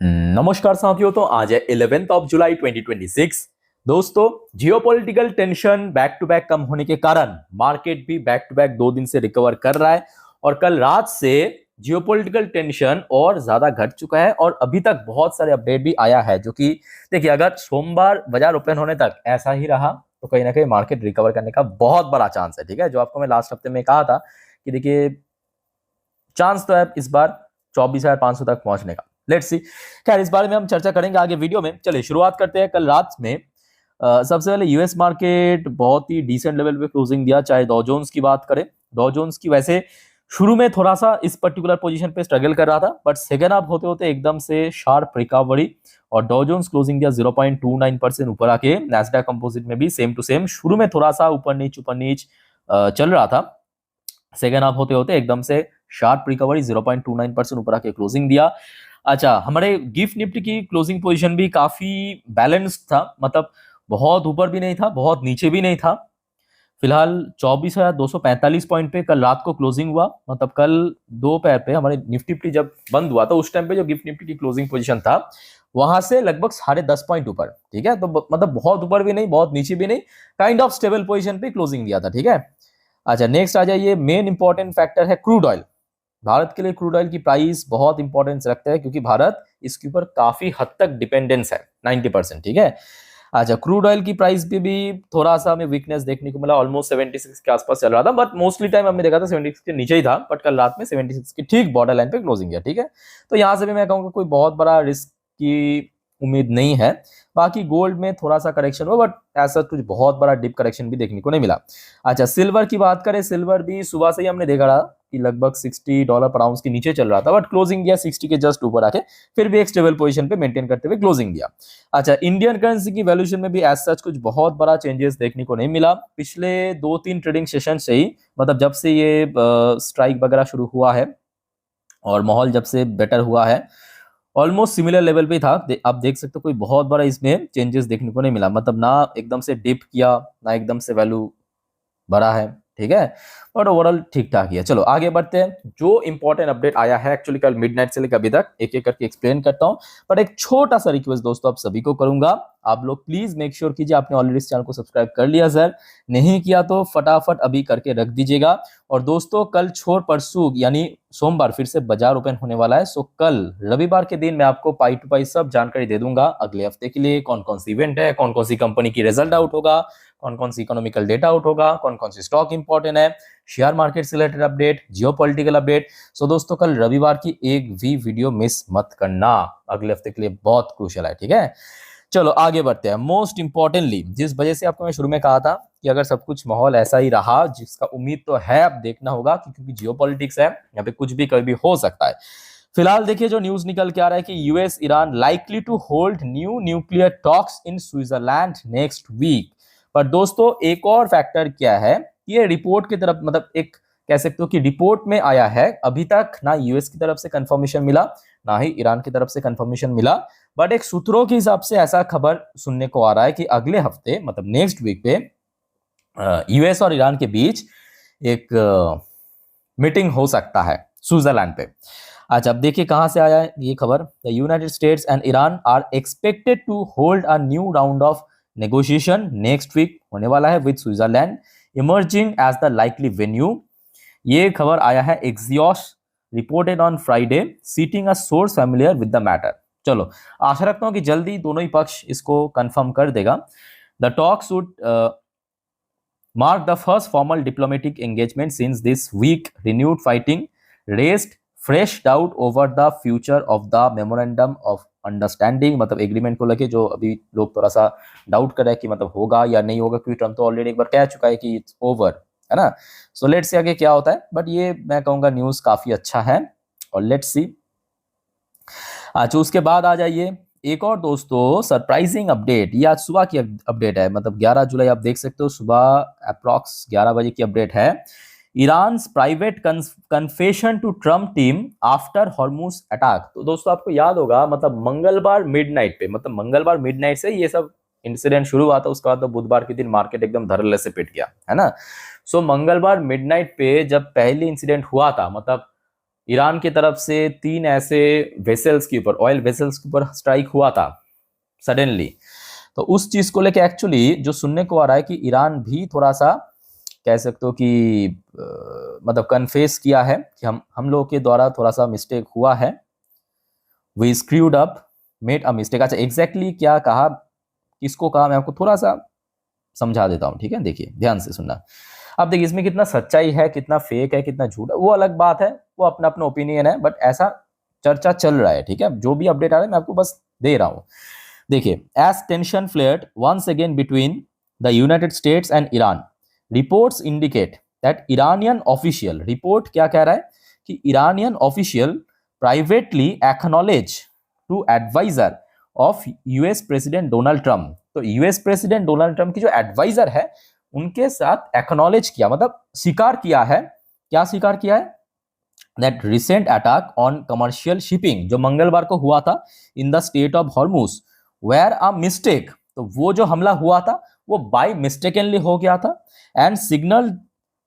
नमस्कार साथियों। तो आज है 11 जुलाई 2026। दोस्तों, geopolitical tension back to back कम होने के कारण मार्केट भी बैक टू बैक 2 दिन से रिकवर कर रहा है और कल रात से जियोपॉलिटिकल टेंशन और ज्यादा घट चुका है और अभी तक बहुत सारे अपडेट भी आया है जो कि देखिए, अगर सोमवार बाजार ओपन होने तक ऐसा ही रहा तो कहीं ना कहीं मार्केट रिकवर करने का बहुत बड़ा चांस है। ठीक है, जो आपको मैं लास्ट हफ्ते में कहा था कि देखिए, चांस तो है इस बार 24,500 तक पहुंचने का। Let's see. खैर, इस बारे में हम चर्चा करेंगे आगे वीडियो में। चलिए शुरुआत करते हैं। कल रात में सबसे पहले यूएस मार्केट बहुत ही डिसेंट लेवल पे क्लोजिंग दिया। चाहे डॉ जोन्स की बात करें, डॉ जोन्स की वैसे शुरू में थोड़ा सा इस पर्टिकुलर पोजीशन पे स्ट्रगल कर रहा था, बट सेकेंड हाफ होते होते एकदम से शार्प रिकवरी और डॉ जोन्स क्लोजिंग दिया 0.29% ऊपर आके। नैस्डैक कंपोजिट में भी सेम टू सेम शुरू में थोड़ा सा ऊपर नीच चल रहा था। सेकेंड हाफ होते होते एकदम से शार्प रिकवरी 0.29% ऊपर आके क्लोजिंग दिया। अच्छा, हमारे गिफ्ट निफ्टी की क्लोजिंग पोजीशन भी काफी बैलेंस्ड था, मतलब बहुत ऊपर भी नहीं था, बहुत नीचे भी नहीं था। फिलहाल 24,245 पॉइंट पे कल रात को क्लोजिंग हुआ। मतलब कल दोपहर पे हमारे निफ्टी जब बंद हुआ तो उस टाइम पे जो गिफ्ट निफ्टी की क्लोजिंग पोजीशन था वहां से लगभग 10.5 पॉइंट ऊपर। ठीक है, तो मतलब बहुत ऊपर भी नहीं, बहुत नीचे भी नहीं, काइंड ऑफ स्टेबल पोजीशन पे क्लोजिंग दिया था। ठीक है। अच्छा, नेक्स्ट आ जाइए। मेन इंपॉर्टेंट फैक्टर है क्रूड ऑयल। भारत के लिए क्रूड ऑयल की प्राइस बहुत इंपॉर्टेंस रखता है क्योंकि भारत इसके ऊपर काफी हद तक डिपेंडेंस है, 90%। ठीक है। अच्छा, क्रूड ऑयल की प्राइस पे भी थोड़ा सा हमें वीकनेस देखने को मिला। ऑलमोस्ट 76 के आसपास चल रहा था, बट मोस्टली टाइम हमने देखा था 76 के नीचे ही था, बट कल रात में 76 के ठीक बॉर्डर लाइन पे क्लोजिंग किया। ठीक है, तो यहां से भी मैं कहूंगा कोई बहुत बड़ा रिस्क की उम्मीद नहीं है। बाकी गोल्ड में थोड़ा सा करेक्शन हुआ, बट ऐसा कुछ बहुत बड़ा डिप करेक्शन भी देखने को नहीं मिला। अच्छा, सिल्वर की बात करें, सिल्वर भी सुबह से ही हमने देखा रहा कि लगभग $60 पर आउंस के नीचे चल रहा था, बट क्लोजिंग दिया 60 के जस्ट ऊपर आके, फिर भी एक स्टेबल पोजीशन पे मेंटेन करते हुए क्लोजिंग दिया। अच्छा, इंडियन करेंसी की वैल्यूएशन में भी एज सच कुछ बहुत बड़ा चेंजेस देखने को नहीं मिला पिछले 2-3 ट्रेडिंग सेशन से ही। मतलब जब से ये स्ट्राइक वगैरह शुरू हुआ है और माहौल जब से बेटर हुआ है, ऑलमोस्ट सिमिलर लेवल पे था। आप देख सकते हो कोई बहुत बड़ा इसमें चेंजेस देखने को नहीं मिला। मतलब ना एकदम से डिप किया, ना एकदम से वैल्यू बढ़ा है। ठीक है, बट ओवरऑल ठीक ठाक ही है। चलो आगे बढ़ते हैं। जो इंपॉर्टेंट अपडेट आया है एक्चुअली कल मिडनाइट से लेकर अभी तक एक एक करके एक्सप्लेन करता हूं, बट एक छोटा सा रिक्वेस्ट दोस्तों आप सभी को करूंगा। आप लोग प्लीज मेक श्योर कीजिए आपने ऑलरेडी इस चैनल को सब्सक्राइब कर लिया सर, नहीं किया तो फटाफट अभी करके रख दीजिएगा। और दोस्तों, कल छोड़ परसों यानी सोमवार फिर से बाजार ओपन होने वाला है। सो कल रविवार के दिन मैं आपको पाई टू पाई सब जानकारी दे दूंगा अगले हफ्ते के लिए। कौन कौन सी इवेंट है, कौन कौन सी कंपनी की रिजल्ट आउट होगा, कौन कौन सी इकोनॉमिकल डेटा आउट होगा, कौन कौन सी स्टॉक इंपॉर्टेंट है, शेयर मार्केट से रिलेटेड अपडेट, जियोपॉलिटिकल अपडेट। सो दोस्तों, कल रविवार की एक भी वीडियो मिस मत करना, अगले हफ्ते के लिए बहुत क्रूशियल है। ठीक है, चलो आगे बढ़ते हैं। मोस्ट इंपॉर्टेंटली जिस वजह से आपको मैं शुरू में कहा था कि अगर सब कुछ माहौल ऐसा ही रहा, जिसका उम्मीद तो है, अब देखना होगा क्योंकि जियोपॉलिटिक्स है, यहाँ पे कुछ भी कभी भी हो सकता है। फिलहाल देखिए, जो न्यूज निकल के आ रहा है कि US Iran likely to hold new nuclear talks in Switzerland next week. पर दोस्तों, एक और फैक्टर क्या है, ये रिपोर्ट की तरफ, मतलब एक कह सकते हो कि रिपोर्ट में आया है। अभी तक ना यूएस की तरफ से कंफर्मेशन मिला, ना ही ईरान की तरफ से कंफर्मेशन मिला, बट एक सूत्रों के हिसाब से ऐसा खबर सुनने को आ रहा है कि अगले हफ्ते मतलब नेक्स्ट वीक पे यूएस और ईरान के बीच एक मीटिंग हो सकता है स्विट्जरलैंड पे। अच्छा, अब देखिए कहां से आया है ये खबर। The United States and Iran are expected to hold a new round of negotiation next week होने वाला है with Switzerland emerging as the likely venue. ये खबर आया है Axios reported on Friday citing a source familiar with the matter. चलो, आशा रखता हूं कि जल्दी दोनों ही पक्ष इसको कंफर्म कर देगा। The talks would mark the first formal diplomatic engagement since this week renewed fighting raised fresh doubt over the future of the memorandum of understanding. मतलब एग्रीमेंट को लेके जो अभी लोग थोड़ा सा डाउट कर रहे हैं कि मतलब होगा या नहीं होगा, क्योंकि ट्रम्प तो ऑलरेडी एक बार कह चुका है कि इट्स ओवर, है ना। सो लेट्स सी आगे क्या होता है, बट ये मैं कहूंगा न्यूज काफी अच्छा है और लेट्स सी। अच्छा, उसके बाद आ जाइए एक और दोस्तों सरप्राइजिंग अपडेट। ये आज सुबह की अपडेट है, मतलब 11 जुलाई आप देख सकते हो, सुबह अप्रॉक्स 11 बजे की अपडेट है। Iran private confession to Trump team after Hormuz attack. तो दोस्तों आपको याद होगा, मतलब मंगलवार मिडनाइट पे, मतलब मंगलवार मिडनाइट से ये सब इंसिडेंट शुरू हुआ था। उसके बाद तो बुधवार के दिन मार्केट एकदम धड़ल्ले से पिट गया, है ना। सो मंगलवार मिडनाइट पे जब पहली इंसिडेंट हुआ था, मतलब ईरान की तरफ से 3 ऐसे वेसल्स के ऊपर, ऑयल वेसल्स के ऊपर स्ट्राइक हुआ था सडनली। तो उस चीज को लेके एक्चुअली जो सुनने को आ रहा है कि ईरान भी थोड़ा सा कह सकते हो कि मतलब कन्फेस किया है कि हम लोगों के द्वारा थोड़ा सा मिस्टेक हुआ है, we screwed up, made a mistake. अच्छा एग्जैक्टली क्या कहा, किसको कहा, मैं आपको थोड़ा सा समझा देता हूँ, ठीक है, देखिए ध्यान से सुनना। अब देखिए इसमें कितना सच्चाई है, कितना फेक है, कितना झूठ है, वो अलग बात है, वो अपना अपना ओपिनियन है, बट ऐसा चर्चा चल रहा है, ठीक है। जो भी अपडेट आ रहा है मैं आपको बस दे रहा हूँ। देखिए, as tension flared once again between the United States and Iran, reports indicate that Iranian official, report क्या कह रहा है कि Iranian official privately acknowledge to adviser of US president Donald Trump. तो यूएस प्रेसिडेंट डोनाल्ड ट्रम्प की जो adviser है उनके साथ एक्नॉलेज किया, मतलब स्वीकार किया है, क्या स्वीकार किया है, that recent attack on commercial shipping जो मंगलवार को हुआ था in the state of Hormuz were a mistake. तो वो जो हमला हुआ था वो बाय मिस्टेकनली हो गया था, and signal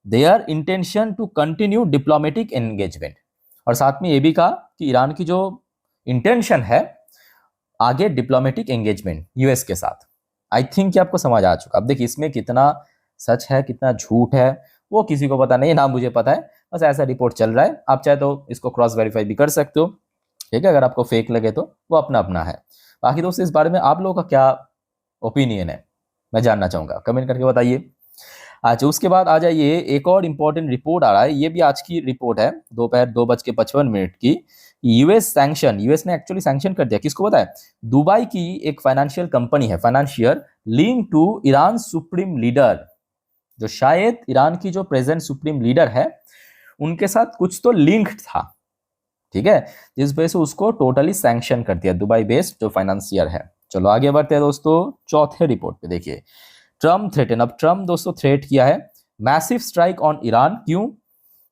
their intention to continue diplomatic engagement. और साथ में ये भी कहा कि ईरान की जो इंटेंशन है आगे डिप्लोमेटिक एंगेजमेंट यूएस के साथ। आई थिंक कि आपको समझ आ चुका। अब देखिए इसमें कितना सच है कितना झूठ है वो किसी को पता नहीं, ना मुझे पता है, बस ऐसा रिपोर्ट चल रहा है। आप चाहे तो इसको क्रॉस वेरीफाई भी कर सकते हो, ठीक है, अगर आपको फेक लगे तो वो अपना अपना है। बाकी दोस्तों इस बारे में आप लोगों का क्या ओपिनियन है मैं जानना चाहूंगा, कमेंट करके बताइए। अच्छा उसके बाद आ जाइए, एक और इंपॉर्टेंट रिपोर्ट आ रहा है, ये भी आज की रिपोर्ट है, दोपहर 2:55 की। यूएस सैंक्शन, यूएस ने एक्चुअली सैंक्शन कर दिया, किसको पता है, दुबई की एक फाइनेंशियल कंपनी है, financial link to Iran supreme leader, जो शायद ईरान की जो प्रेजेंट सुप्रीम लीडर है उनके साथ कुछ तो लिंक था, ठीक है, जिस वजह से उसको टोटली सैंक्शन कर दिया, दुबई बेस्ड जो फाइनेंसियर है। चलो आगे बढ़ते हैं दोस्तों चौथे रिपोर्ट पे। देखिए ट्रम्प थ्रेटन, अब ट्रम्प दोस्तों थ्रेट किया है मैसिव स्ट्राइक ऑन ईरान, क्यों,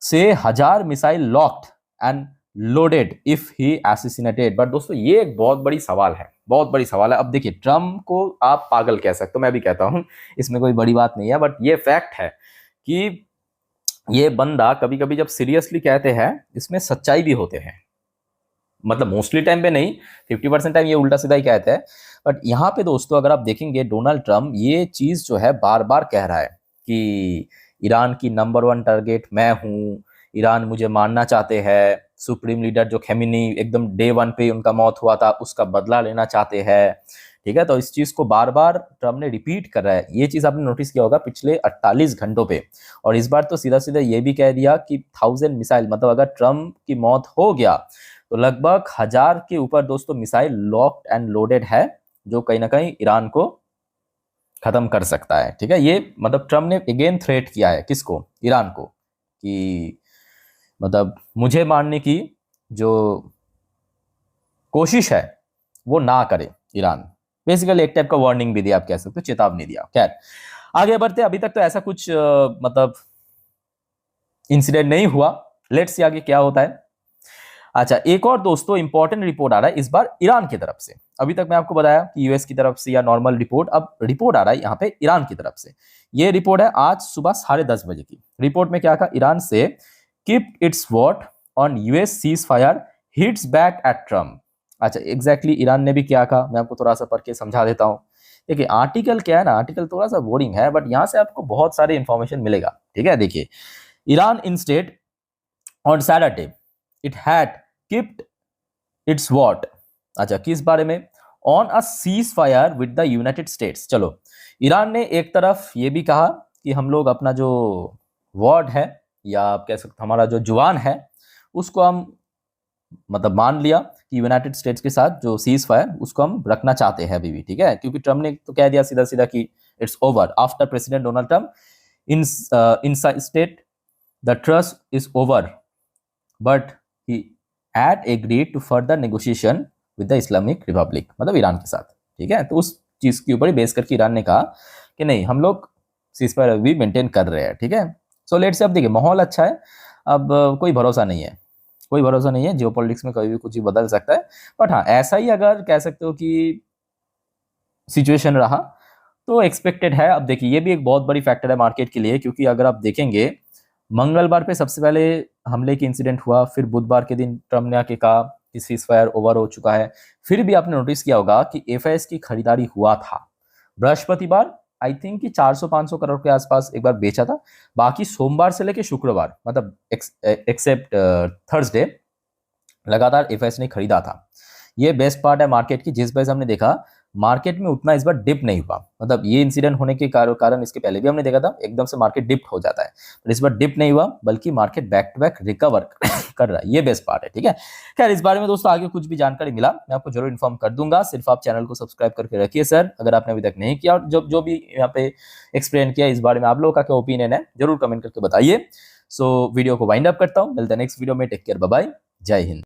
से 1000 missile locked and loaded if he assassinated. But दोस्तों ये एक बहुत बड़ी सवाल है, बहुत बड़ी सवाल है। अब देखिए ट्रम्प को आप पागल कह सकते हो, मैं भी कहता हूं, इसमें कोई बड़ी बात नहीं है, बट ये फैक्ट है कि ये बंदा कभी कभी जब सीरियसली कहते हैं इसमें सच्चाई भी होते हैं, मतलब मोस्टली टाइम पे नहीं, 50% टाइम ये उल्टा सीधा ही कहते हैं। बट यहाँ पे दोस्तों अगर आप देखेंगे डोनाल्ड ट्रम्प ये चीज जो है बार बार कह रहा है कि ईरान की नंबर 1 टारगेट मैं हूँ, ईरान मुझे मारना चाहते हैं, सुप्रीम लीडर जो खेमेनी एकदम डे 1 पे उनका मौत हुआ था उसका बदला लेना चाहते हैं, ठीक है। तो इस चीज को बार बार ट्रम्प ने रिपीट कर रहा है, ये चीज आपने नोटिस किया होगा पिछले 48 घंटों पे। और इस बार तो सीधा सीधा ये भी कह दिया कि 1000 मिसाइल, मतलब अगर ट्रम्प की मौत हो गया तो लगभग 1000 के ऊपर दोस्तों मिसाइल लॉक्ड एंड लोडेड है, जो कहीं ना कहीं ईरान को खत्म कर सकता है, ठीक है। ये मतलब ट्रम्प ने अगेन थ्रेट किया है किसको, ईरान को, कि मतलब मुझे मारने की जो कोशिश है वो ना करे ईरान, बेसिकली एक टाइप का वार्निंग भी दिया, आप कह सकते हो चेतावनी दिया। खैर आगे बढ़ते, अभी तक तो ऐसा कुछ मतलब इंसिडेंट नहीं हुआ, लेट्स सी आगे क्या होता है। अच्छा एक और दोस्तों इंपॉर्टेंट रिपोर्ट आ रहा है इस बार ईरान की तरफ से। अभी तक मैं आपको बताया कि यूएस की तरफ से या नॉर्मल रिपोर्ट, अब रिपोर्ट आ रहा है यहाँ पे ईरान की तरफ से। ये रिपोर्ट है आज सुबह 10:30 की। रिपोर्ट में क्या कहा, ईरान से keep its what on US cease fire hits back at Trump. अच्छा एग्जैक्टली ईरान ने भी क्या कहा मैं आपको थोड़ा सा पढ़ के समझा देता हूँ। देखिए आर्टिकल क्या है ना, आर्टिकल थोड़ा सा बोरिंग है बट यहाँ से आपको बहुत सारे इंफॉर्मेशन मिलेगा, ठीक है। देखिए Iran instead on Saturday it had keeped it's what, अच्छा किस बारे में, on a cease fire with the United states. चलो ईरान ने एक तरफ ये भी कहा कि हम लोग अपना जो वॉर्ड है या आप कह सकते हमारा जो जुबान है उसको हम मतलब मान लिया कि यूनाइटेड स्टेट्स के साथ जो सीज फायर उसको हम रखना चाहते हैं अभी भी, ठीक है, क्योंकि ट्रम्प ने तो कह दिया सीधा सीधा कि it's over after president Donald Trump in state the trust is over, but he had agreed to further negotiation with the Islamic Republic, मतलब ईरान के साथ, ठीक है। तो उस चीज के ऊपर ही बेस करके ईरान ने कहा कि नहीं हम लोग सीजफायर अभी मेंटेन कर रहे हैं, ठीक है। सो लेट्स से अब देखिए माहौल अच्छा है, अब कोई भरोसा नहीं है, कोई भरोसा नहीं है, जियोपॉलिटिक्स में कभी भी कुछ भी बदल सकता है। बट हाँ ऐसा ही अगर कह सकते हो कि सिचुएशन रहा तो एक्सपेक्टेड है। अब देखिए ये भी एक बहुत बड़ी फैक्टर है मार्केट के लिए, क्योंकि अगर आप देखेंगे मंगलवार पे सबसे पहले हमले की इंसिडेंट हुआ, फिर बुधवार के दिन ट्रम्प ने आके कहा कि सीजफायर ओवर हो चुका है। फिर भी आपने नोटिस किया होगा कि एफआईएस की खरीदारी हुआ था। बृहस्पतिवार आई थिंक कि 400-500 करोड़ के आसपास एक बार बेचा था। बाकी सोमवार से लेके शुक्रवार मतलब एक्सेप्ट थर्सडे लगातार एफआईएस ने खरीदा था। ये बेस्ट पार्ट है मार्केट की, जिस वजह से हमने देखा मार्केट में उतना इस बार डिप नहीं हुआ। मतलब ये इंसिडेंट होने के कारण इसके पहले भी हमने देखा था एकदम से मार्केट डिप हो जाता है, पर इस बार डिप नहीं हुआ, बल्कि market back to back recover कर रहा है। ये बेस्ट पार्ट है, ठीक है। खैर इस बारे में दोस्तों आगे कुछ भी जानकारी मिला मैं आपको जरूर इन्फॉर्म कर दूंगा। सिर्फ आप चैनल को सब्सक्राइब करके रखिए सर, अगर आपने अभी तक नहीं किया। और जो भी यहाँ पे एक्सप्लेन किया इस बारे में आप लोगों का क्या ओपिनियन है जरूर कमेंट करके बताइए। सो वीडियो को वाइंड अप करता हूँ, मिलते हैं नेक्स्ट वीडियो में। टेक केयर, बाय बाय, जय हिंद।